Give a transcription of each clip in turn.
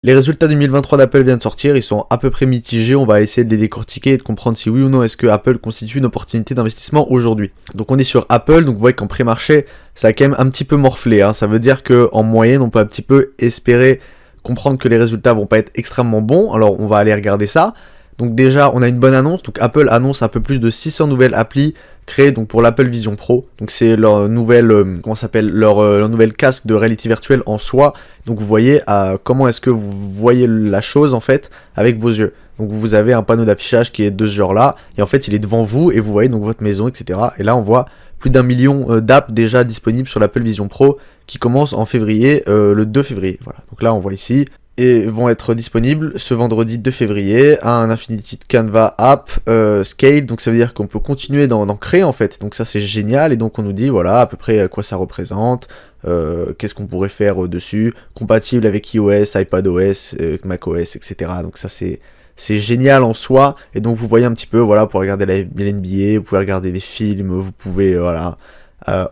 Les résultats 2023 d'Apple viennent de sortir, ils sont à peu près mitigés, on va essayer de les décortiquer et de comprendre si oui ou non est-ce que Apple constitue une opportunité d'investissement aujourd'hui. Donc on est sur Apple, donc vous voyez qu'en pré-marché, ça a quand même un petit peu morflé, hein. Ça veut dire qu'en moyenne, on peut un petit peu espérer comprendre que les résultats vont pas être extrêmement bons, alors on va aller regarder ça. Donc déjà, on a une bonne annonce, donc Apple annonce un peu plus de 600 nouvelles applis créées donc pour l'Apple Vision Pro. Donc c'est leur nouvelle, leur nouvelle casque de réalité virtuelle en soi. Donc vous voyez comment est-ce que vous voyez la chose en fait avec vos yeux. Donc vous avez un panneau d'affichage qui est de ce genre-là, et en fait il est devant vous et vous voyez donc votre maison, etc. Et là on voit plus d'1 million d'apps déjà disponibles sur l'Apple Vision Pro qui commence en février, le 2 février. Voilà. Donc là on voit ici et vont être disponibles ce vendredi 2 février à un Infinity Canva App Scale, donc ça veut dire qu'on peut continuer d'en créer en fait, donc ça c'est génial, et donc on nous dit voilà à peu près à quoi ça représente, qu'est-ce qu'on pourrait faire dessus, compatible avec iOS, iPadOS, macOS, etc. Donc ça c'est génial en soi, et donc vous voyez un petit peu, voilà, pour regarder la NBA, vous pouvez regarder des films, vous pouvez, voilà,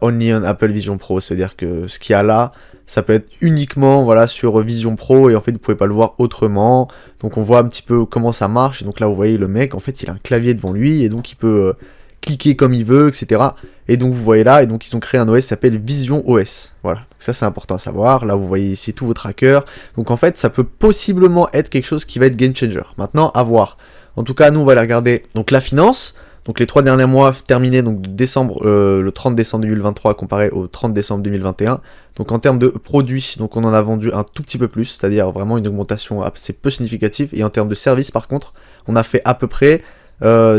only on Apple Vision Pro, c'est-à-dire que ce qu'il y a là, ça peut être uniquement voilà sur Vision Pro et en fait vous pouvez pas le voir autrement. Donc on voit un petit peu comment ça marche. Et donc là vous voyez le mec en fait il a un clavier devant lui et donc il peut cliquer comme il veut, etc. Et donc vous voyez là, et donc ils ont créé un OS qui s'appelle Vision OS. Voilà, donc ça c'est important à savoir. Là vous voyez ici tous vos trackers. Donc en fait ça peut possiblement être quelque chose qui va être game changer. Maintenant à voir. En tout cas nous on va aller regarder donc la finance. Donc les 3 derniers mois terminés donc de décembre, le 30 décembre 2023 comparé au 30 décembre 2021. Donc en termes de produits, donc on en a vendu un tout petit peu plus, c'est-à-dire vraiment une augmentation assez peu significative. Et en termes de services par contre, on a fait à peu près,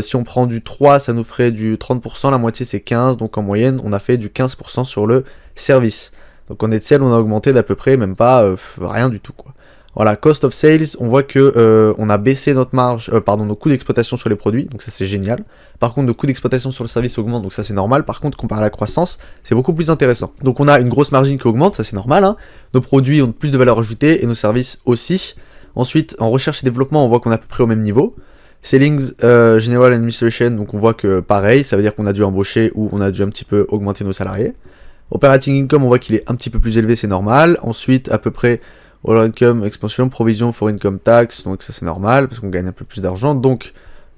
si on prend du 3, ça nous ferait du 30%, la moitié c'est 15, donc en moyenne on a fait du 15% sur le service. Donc en Excel on a augmenté d'à peu près, même pas rien du tout quoi. Voilà, cost of sales, on voit que on a baissé notre marge, nos coûts d'exploitation sur les produits, donc ça c'est génial. Par contre, nos coûts d'exploitation sur le service augmentent, donc ça c'est normal. Par contre, comparé à la croissance, c'est beaucoup plus intéressant. Donc on a une grosse margine qui augmente, ça c'est normal, hein. Nos produits ont plus de valeur ajoutée et nos services aussi. Ensuite, en recherche et développement, on voit qu'on est à peu près au même niveau. Sellings, General Administration, donc on voit que pareil, ça veut dire qu'on a dû embaucher ou on a dû un petit peu augmenter nos salariés. Operating income, on voit qu'il est un petit peu plus élevé, c'est normal. Ensuite, à peu près all income, expansion, provision for income tax, donc ça c'est normal parce qu'on gagne un peu plus d'argent. Donc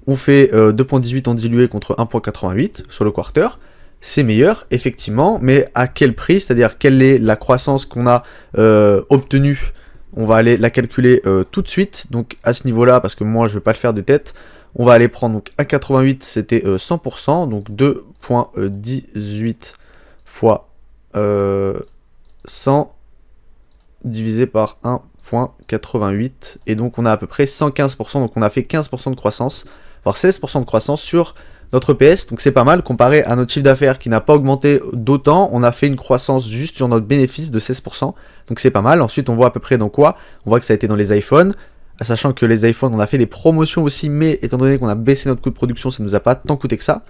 on fait 2.18 en dilué contre 1.88 sur le quarter. C'est meilleur, effectivement, mais à quel prix? C'est-à-dire quelle est la croissance qu'on a obtenue? On va aller la calculer tout de suite. Donc à ce niveau-là, parce que moi je ne vais pas le faire de tête, on va aller prendre donc 1.88, c'était 100%, donc 2.18 fois 100 divisé par 1.88, et donc on a à peu près 115%, donc on a fait 15% de croissance, voire 16% de croissance sur notre PS, donc c'est pas mal, comparé à notre chiffre d'affaires qui n'a pas augmenté d'autant, on a fait une croissance juste sur notre bénéfice de 16%, donc c'est pas mal. Ensuite on voit à peu près dans quoi, on voit que ça a été dans les iPhones, sachant que les iPhones on a fait des promotions aussi, mais étant donné qu'on a baissé notre coût de production, ça nous a pas tant coûté que ça.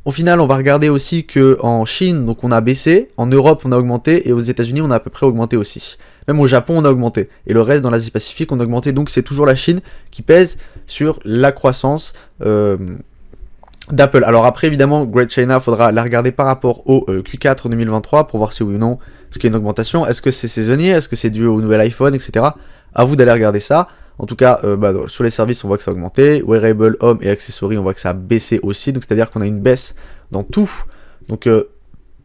Au final, on va regarder aussi que en Chine, donc on a baissé, en Europe on a augmenté, et aux États-Unis on a à peu près augmenté aussi. Même au Japon on a augmenté, et le reste dans l'Asie Pacifique on a augmenté, donc c'est toujours la Chine qui pèse sur la croissance d'Apple. Alors après évidemment, Great China, faudra la regarder par rapport au Q4 2023 pour voir si oui ou non, est-ce qu'il y a une augmentation, est-ce que c'est saisonnier, est-ce que c'est dû au nouvel iPhone, etc. À vous d'aller regarder ça. En tout cas, sur les services, on voit que ça a augmenté. Wearable, Home et Accessories, on voit que ça a baissé aussi. Donc, c'est-à-dire qu'on a une baisse dans tout. Donc,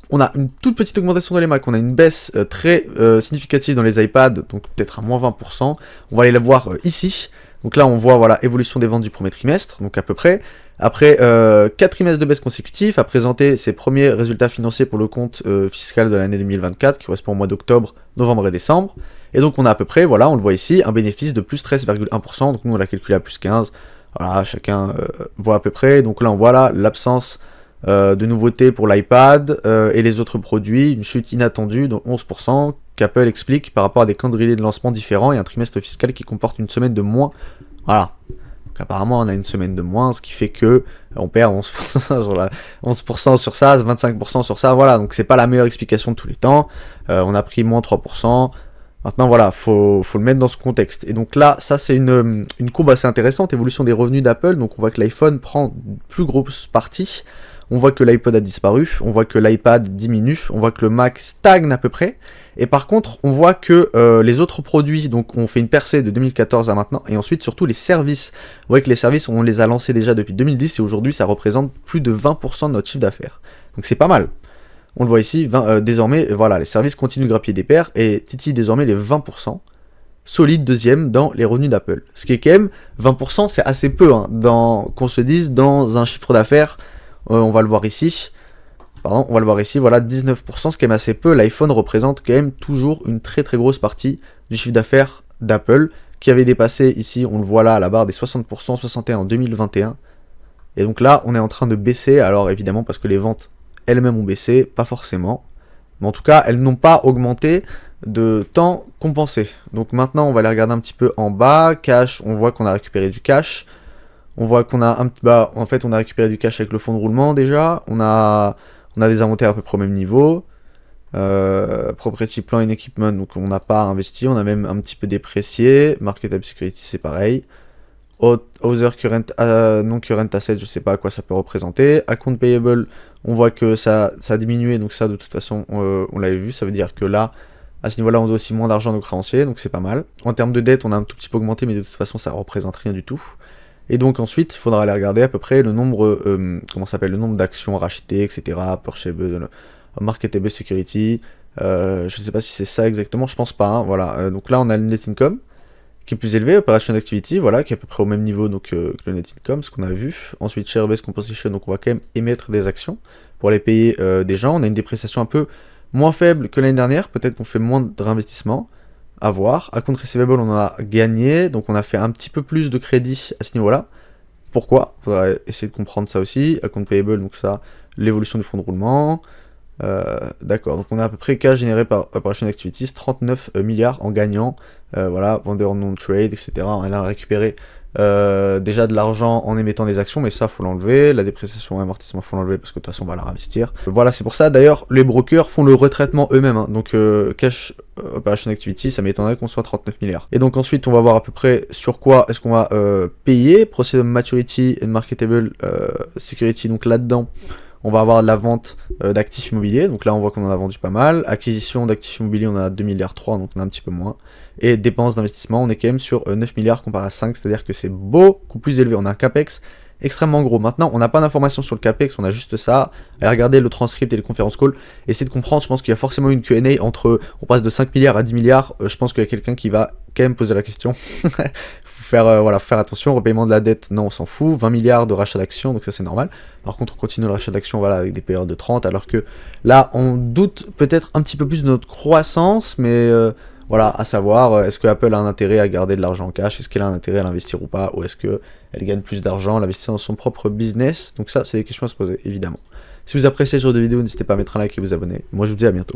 on a une toute petite augmentation dans les Mac. On a une baisse très significative dans les iPads. Donc, peut-être à moins 20%. On va aller la voir ici. Donc là, on voit, voilà, évolution des ventes du premier trimestre. Donc, à peu près. Après 4 trimestres de baisse consécutifs, a présenté ses premiers résultats financiers pour le compte fiscal de l'année 2024, qui correspond au mois d'octobre, novembre et décembre. Et donc on a à peu près, voilà, on le voit ici, un bénéfice de plus 13,1%, donc nous on l'a calculé à plus 15, voilà, chacun voit à peu près. Donc là on voit là l'absence de nouveautés pour l'iPad et les autres produits, une chute inattendue de 11%, qu'Apple explique par rapport à des calendriers de lancement différents et un trimestre fiscal qui comporte une semaine de moins, voilà. Donc apparemment on a une semaine de moins, ce qui fait que on perd 11% sur, 11% sur ça, 25% sur ça, voilà, donc c'est pas la meilleure explication de tous les temps. On a pris moins 3%. Maintenant voilà, faut le mettre dans ce contexte. Et donc là, ça c'est une courbe assez intéressante, évolution des revenus d'Apple. Donc on voit que l'iPhone prend une plus grosse partie. On voit que l'iPod a disparu, on voit que l'iPad diminue, on voit que le Mac stagne à peu près. Et par contre, on voit que les autres produits, donc on fait une percée de 2014 à maintenant, et ensuite surtout les services. Vous voyez que les services, on les a lancés déjà depuis 2010, et aujourd'hui ça représente plus de 20% de notre chiffre d'affaires. Donc c'est pas mal. On le voit ici, désormais, voilà, les services continuent de grappiller des paires, et Titi désormais les 20%. Solide deuxième dans les revenus d'Apple. Ce qui est quand même, 20% c'est assez peu, hein, qu'on se dise dans un chiffre d'affaires, on va le voir ici, pardon, on va le voir ici, voilà, 19%, c'est quand même assez peu. L'iPhone représente quand même toujours une très très grosse partie du chiffre d'affaires d'Apple, qui avait dépassé ici, on le voit là, à la barre des 60%, 61% en 2021. Et donc là, on est en train de baisser, alors évidemment parce que les ventes elles-mêmes ont baissé, pas forcément, mais en tout cas, elles n'ont pas augmenté de temps compensé. Donc maintenant, on va aller regarder un petit peu en bas, cash, on voit qu'on a récupéré du cash, on voit qu'on a en fait, on a récupéré du cash avec le fonds de roulement déjà, on a des inventaires à peu près au même niveau, property, plant and equipment, donc on n'a pas investi, on a même un petit peu déprécié, marketable security c'est pareil, other current, non-current asset, je sais pas à quoi ça peut représenter, account payable, on voit que ça a diminué, donc ça de toute façon on l'avait vu, ça veut dire que là, à ce niveau-là, on doit aussi moins d'argent à nos créanciers, donc c'est pas mal. En termes de dette, on a un tout petit peu augmenté, mais de toute façon, ça représente rien du tout. Et donc ensuite, il faudra aller regarder à peu près le nombre, le nombre d'actions rachetées, etc. Purchasable, marketable security. Je sais pas si c'est ça exactement, je pense pas. Hein, voilà. Donc là, on a le net income qui est plus élevé, operation activity, voilà, qui est à peu près au même niveau donc que le net income, ce qu'on a vu. Ensuite, share based compensation, donc on va quand même émettre des actions pour les payer des gens. On a une dépréciation un peu moins faible que l'année dernière, peut-être qu'on fait moins de réinvestissement, à voir. Account receivable, on en a gagné, donc on a fait un petit peu plus de crédit à ce niveau-là. Pourquoi? Faudrait essayer de comprendre ça aussi. Account payable, donc ça, l'évolution du fonds de roulement. D'accord, donc on a à peu près cash généré par Operation Activities, 39 milliards en gagnant, voilà, vendeur non-trade, etc. On a récupéré déjà de l'argent en émettant des actions, mais ça faut l'enlever, la dépréciation et amortissement faut l'enlever parce que de toute façon on va la réinvestir. Voilà, c'est pour ça d'ailleurs les brokers font le retraitement eux-mêmes, hein. Donc cash operation activity, ça m'étonnerait qu'on soit 39 milliards. Et donc ensuite on va voir à peu près sur quoi est-ce qu'on va payer, process maturity and marketable security, donc là-dedans on va avoir de la vente d'actifs immobiliers, donc là on voit qu'on en a vendu pas mal, acquisition d'actifs immobiliers on a 2 milliards 3, donc on a un petit peu moins, et dépenses d'investissement on est quand même sur 9 milliards comparé à 5, c'est à dire que c'est beaucoup plus élevé, on a un capex extrêmement gros. Maintenant on n'a pas d'informations sur le capex, on a juste ça, allez regarder le transcript et les conférences call, essayez de comprendre, je pense qu'il y a forcément une Q&A entre, on passe de 5 milliards à 10 milliards, je pense qu'il y a quelqu'un qui va quand même poser la question. Faire attention, repaiement de la dette, non on s'en fout, 20 milliards de rachat d'actions, donc ça c'est normal. Par contre on continue le rachat d'actions, voilà, avec des périodes de 30, alors que là on doute peut-être un petit peu plus de notre croissance, mais voilà, à savoir, est-ce que Apple a un intérêt à garder de l'argent en cash, est-ce qu'elle a un intérêt à l'investir ou pas, ou est-ce qu'elle gagne plus d'argent à l'investir dans son propre business, donc ça c'est des questions à se poser, évidemment. Si vous appréciez ce genre de vidéo, n'hésitez pas à mettre un like et vous abonner, moi je vous dis à bientôt.